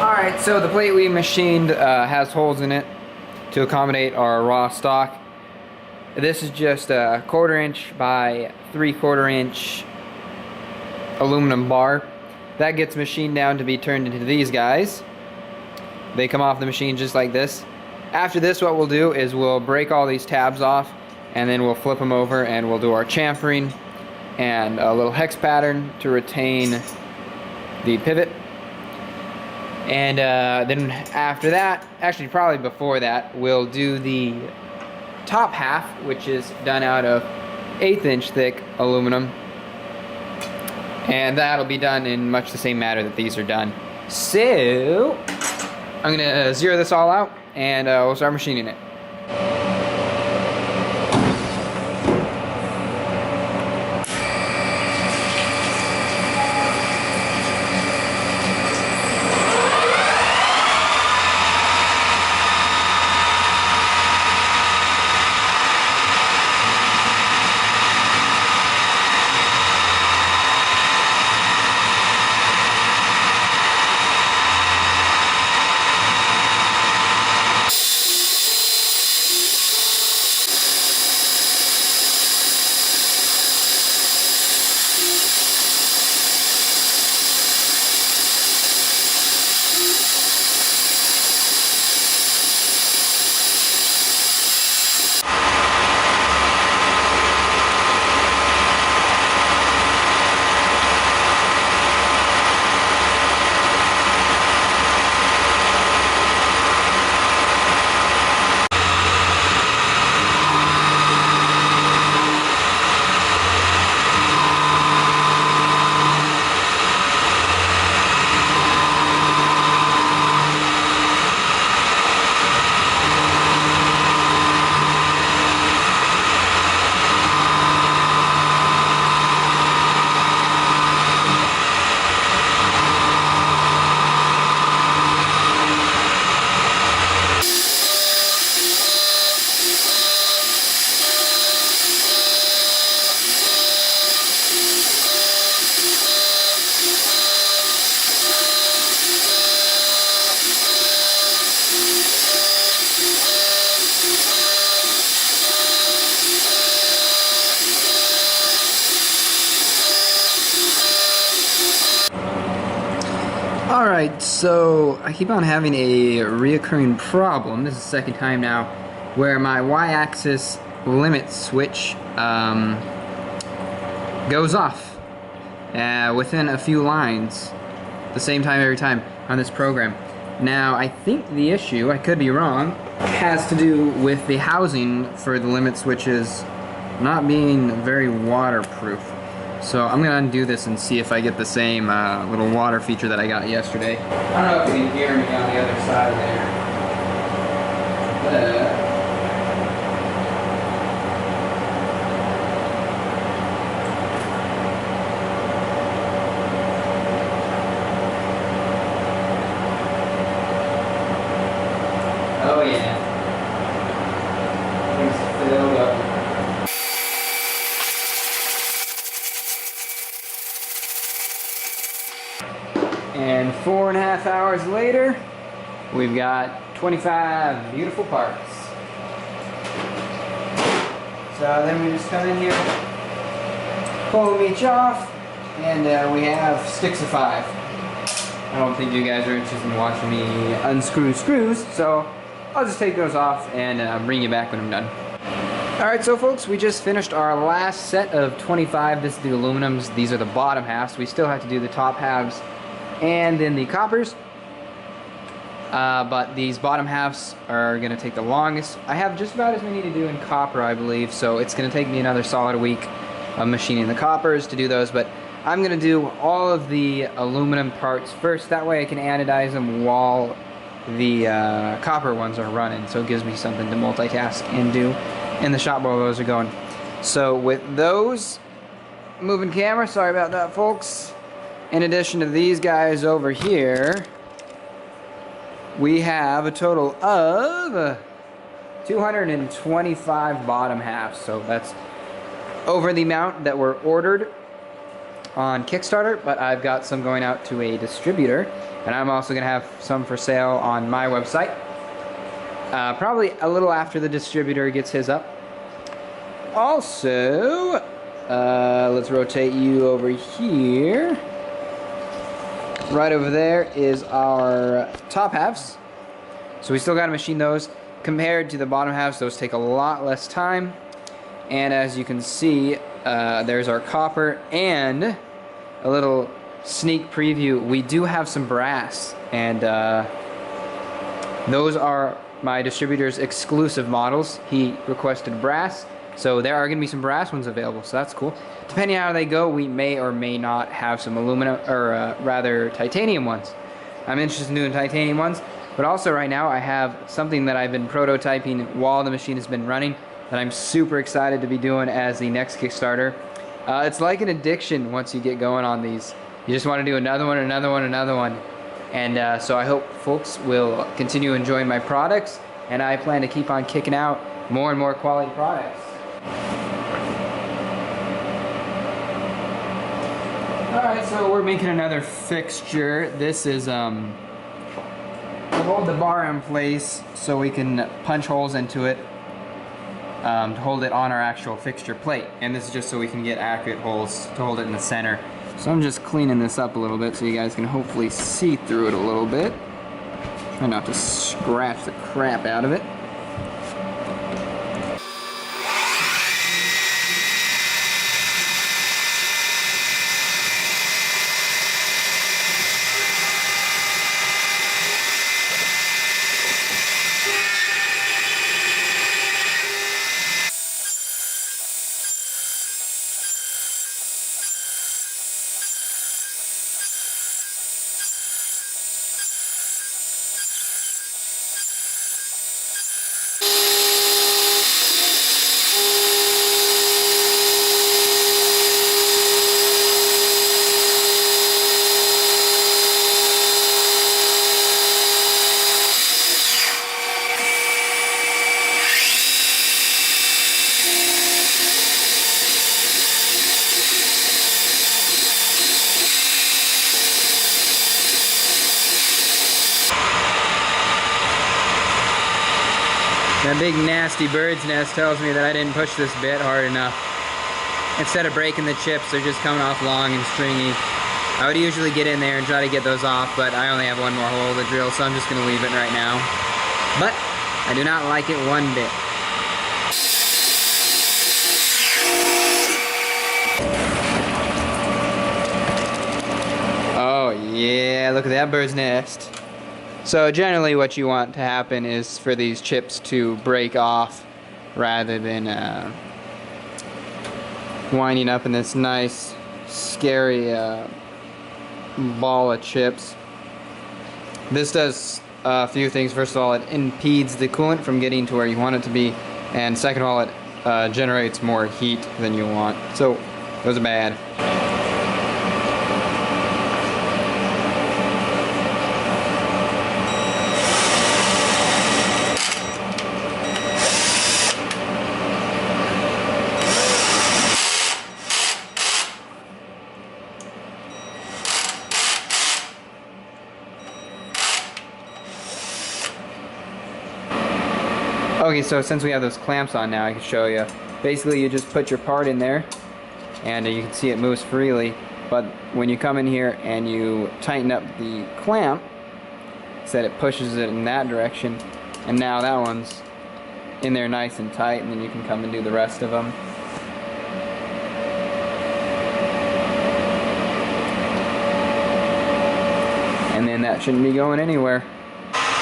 Alright, so the plate we machined has holes in it to accommodate our raw stock. This is just a 1/4 inch by 3/4 inch aluminum bar. That gets machined down to be turned into these guys. They come off the machine just like this. After this, what we'll do is we'll break all these tabs off, and then we'll flip them over and we'll do our chamfering and a little hex pattern to retain the pivot. And then after that, actually probably before that, we'll do the top half, which is done out of 1/8 inch thick aluminum. And that'll be done in much the same manner that these are done. So, I'm gonna zero this all out and we'll start machining it. Alright, so I keep on having a reoccurring problem. This is the second time now where my y-axis limit switch goes off within a few lines the same time every time on this program. Now I think the issue, I could be wrong, has to do with the housing for the limit switches not being very waterproof. So I'm going to undo this and see if I get the same little water feature that I got yesterday. I don't know if you can hear me on the other side there. Oh yeah. Things filled up. And 4.5 hours later, we've got 25 beautiful parts. So then we just come in here, pull them each off, and we have sticks of 5. I don't think you guys are interested in watching me unscrew screws, so I'll just take those off and bring you back when I'm done. Alright, so folks, we just finished our last set of 25. This is the aluminums. These are the bottom halves. We still have to do the top halves and then the coppers, but these bottom halves are going to take the longest. I have just about as many to do in copper, I believe, so it's going to take me another solid week of machining the coppers to do those, but I'm going to do all of the aluminum parts first. That way I can anodize them while the copper ones are running, so it gives me something to multitask and do in the shop while those are going. So with those, moving camera, sorry about that folks. In addition to these guys over here, we have a total of 225 bottom halves. So that's over the amount that were ordered on Kickstarter, but I've got some going out to a distributor and I'm also going to have some for sale on my website. Probably a little after the distributor gets his up. Also, let's rotate you over here. Right over there is our top halves. So we still got to machine those. Compared to the bottom halves, those take a lot less time. And as you can see, there's our copper, and a little sneak preview. We do have some brass, and those are my distributor's exclusive models. He requested brass, so there are going to be some brass ones available, so that's cool. Depending on how they go, we may or may not have some aluminum, or rather titanium ones. I'm interested in doing titanium ones, but also right now I have something that I've been prototyping while the machine has been running that I'm super excited to be doing as the next Kickstarter. It's like an addiction once you get going on these. You just want to do another one, another one, another one. And so I hope folks will continue enjoying my products, and I plan to keep on kicking out more and more quality products. Alright, so we're making another fixture. This is to hold the bar in place so we can punch holes into it to hold it on our actual fixture plate. And this is just so we can get accurate holes to hold it in the center. So I'm just cleaning this up a little bit so you guys can hopefully see through it a little bit. Try not to scratch the crap out of it. That big nasty bird's nest tells me that I didn't push this bit hard enough. Instead of breaking the chips, they're just coming off long and stringy. I would usually get in there and try to get those off, but I only have one more hole to drill, so I'm just going to leave it right now. But I do not like it one bit. Oh yeah, look at that bird's nest. So generally what you want to happen is for these chips to break off rather than winding up in this nice, scary ball of chips. This does a few things. First of all, it impedes the coolant from getting to where you want it to be, and second of all, it generates more heat than you want. So those are bad. Okay, so since we have those clamps on now, I can show you. Basically, you just put your part in there, and you can see it moves freely. But when you come in here and you tighten up the clamp, said it pushes it in that direction, and now that one's in there nice and tight, and then you can come and do the rest of them. And then that shouldn't be going anywhere.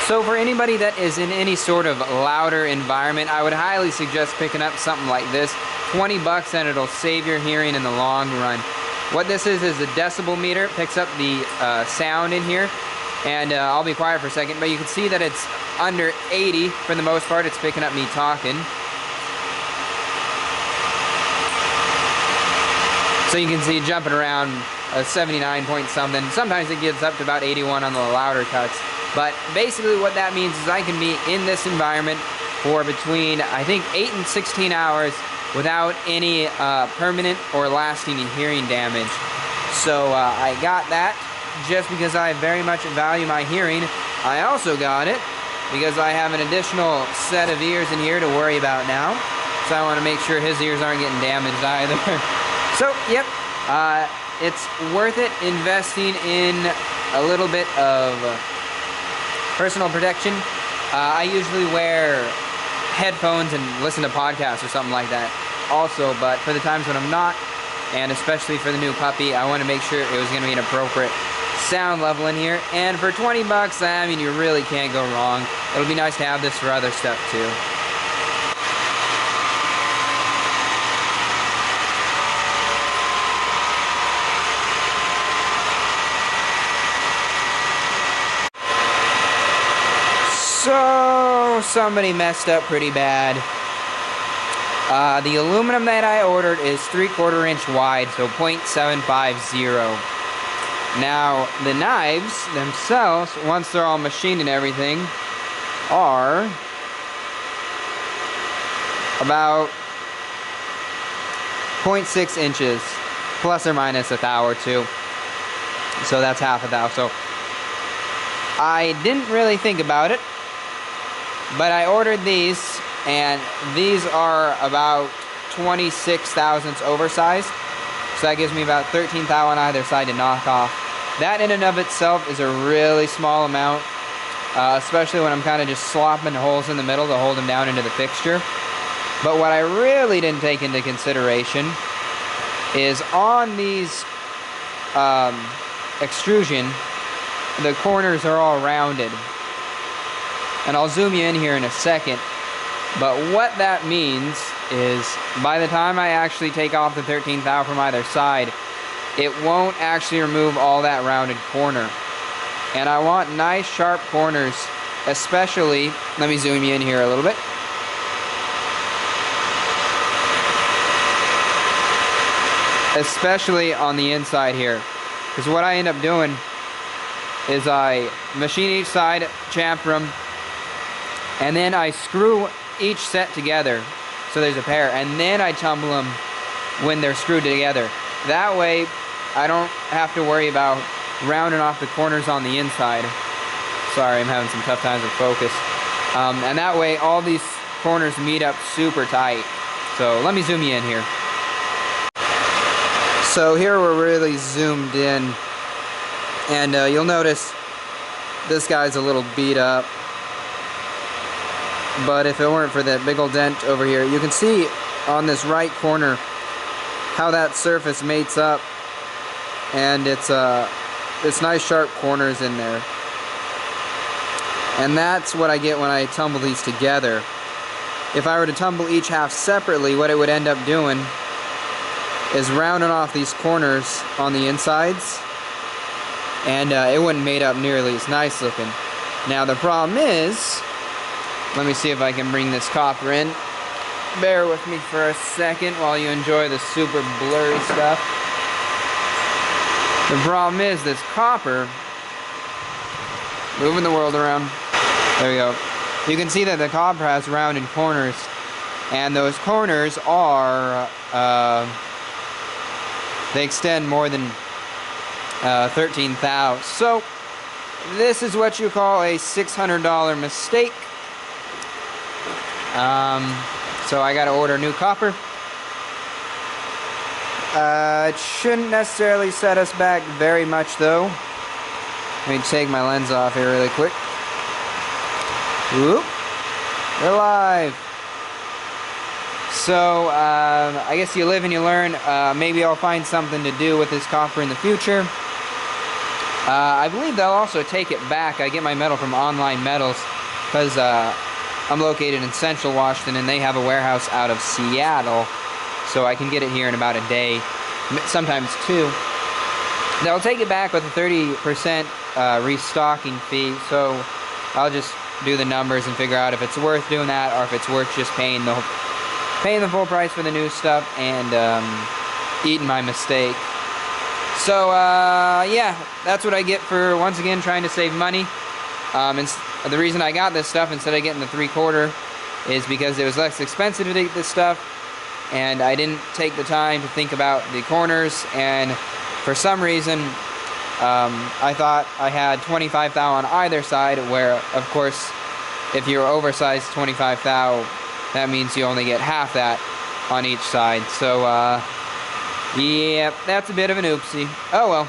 So for anybody that is in any sort of louder environment, I would highly suggest picking up something like this. 20 bucks and it'll save your hearing in the long run. What this is a decibel meter. It picks up the sound in here. And I'll be quiet for a second, but you can see that it's under 80 for the most part. It's picking up me talking. So you can see jumping around 79 point something. Sometimes it gets up to about 81 on the louder cuts. But basically what that means is I can be in this environment for between, I think, 8 and 16 hours without any permanent or lasting hearing damage. So I got that, just because I very much value my hearing. I also got it because I have an additional set of ears in here to worry about now. So I want to make sure his ears aren't getting damaged either. So, yep, it's worth it investing in a little bit of personal protection. I usually wear headphones and listen to podcasts or something like that also, but for the times when I'm not, and especially for the new puppy, I want to make sure it was going to be an appropriate sound level in here. And for 20 bucks, I mean, you really can't go wrong. It'll be nice to have this for other stuff too. So, somebody messed up pretty bad. The aluminum that I ordered is 3/4 inch wide, so 0.750. Now, the knives themselves, once they're all machined and everything, are about 0.6 inches, plus or minus a thou or two. So that's half a thou. So I didn't really think about it, but I ordered these, and these are about 26 thousandths oversized. So that gives me about 13 thou on either side to knock off. That in and of itself is a really small amount, especially when I'm kind of just slopping holes in the middle to hold them down into the fixture. But what I really didn't take into consideration is on these extrusion, the corners are all rounded. And I'll zoom you in here in a second. But what that means is by the time I actually take off the 13 thou from either side, it won't actually remove all that rounded corner. And I want nice sharp corners, especially, let me zoom you in here a little bit. Especially on the inside here. Because what I end up doing is I machine each side, chamfer them, and then I screw each set together so there's a pair, and then I tumble them when they're screwed together. That way I don't have to worry about rounding off the corners on the inside. Sorry, I'm having some tough times with focus. And that way all these corners meet up super tight. So let me zoom you in here. So here we're really zoomed in, and you'll notice this guy's a little beat up. But if it weren't for that big old dent over here, you can see on this right corner how that surface mates up, and it's nice sharp corners in there. And that's what I get when I tumble these together. If I were to tumble each half separately, what it would end up doing is rounding off these corners on the insides, and it wouldn't mate up nearly as nice looking. Now the problem is, let me see if I can bring this copper in. Bear with me for a second while you enjoy the super blurry stuff. The problem is this copper, moving the world around, there we go. You can see that the copper has rounded corners, and those corners are, they extend more than 13 thou. So this is what you call a $600 mistake. So I gotta order new copper. It shouldn't necessarily set us back very much though. Let me take my lens off here really quick. Whoop. We're live. So, I guess you live and you learn. Maybe I'll find something to do with this copper in the future. I believe they'll also take it back. I get my metal from Online Metals because I'm located in Central Washington, and they have a warehouse out of Seattle, so I can get it here in about a day, sometimes two. They'll take it back with a 30% restocking fee, so I'll just do the numbers and figure out if it's worth doing that or if it's worth just paying the full price for the new stuff and eating my mistake. So yeah, that's what I get for once again trying to save money. And the reason I got this stuff instead of getting the 3/4 is because it was less expensive to get this stuff, and I didn't take the time to think about the corners, and for some reason I thought I had 25 thou on either side, where, of course, if you're oversized 25 thou, that means you only get half that on each side. So, yeah, that's a bit of an oopsie. Oh well.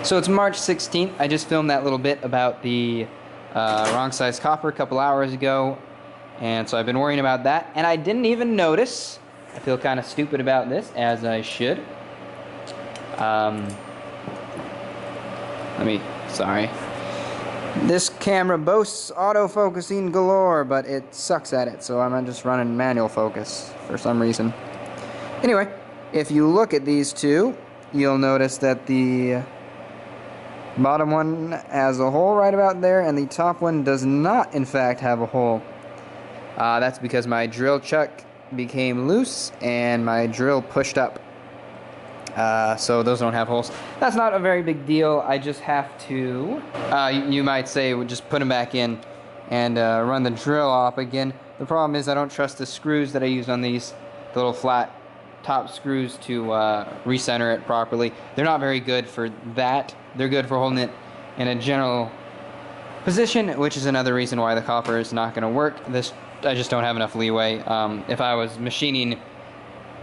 So it's March 16th. I just filmed that little bit about the wrong size copper a couple hours ago. And so I've been worrying about that. And I didn't even notice. I feel kind of stupid about this, as I should. Sorry. This camera boasts autofocusing galore, but it sucks at it. So I'm just running manual focus for some reason. Anyway, if you look at these two, you'll notice that the bottom one has a hole right about there, and the top one does not, in fact, have a hole. That's because my drill chuck became loose, and my drill pushed up. So those don't have holes. That's not a very big deal. I just have to, you might say, we just put them back in and run the drill off again. The problem is I don't trust the screws that I use on these, the little flat top screws, to recenter it properly. They're not very good for that. They're good for holding it in a general position, which is another reason why the copper is not going to work. I just don't have enough leeway. If I was machining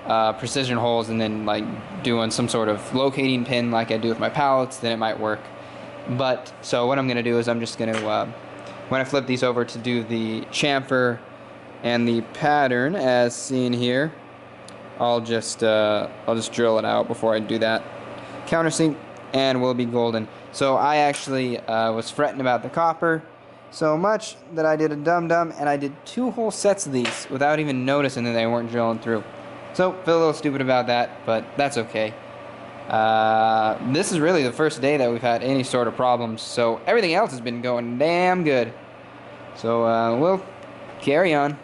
precision holes and then like doing some sort of locating pin like I do with my pallets, then it might work. But so what I'm going to do is I'm just going to, when I flip these over to do the chamfer and the pattern as seen here, I'll just drill it out before I do that. Countersink, and we'll be golden. So I actually was fretting about the copper so much that I did a dum-dum, and I did 2 whole sets of these without even noticing that they weren't drilling through. So feel a little stupid about that, but that's okay. This is really the first day that we've had any sort of problems, so everything else has been going damn good. So we'll carry on.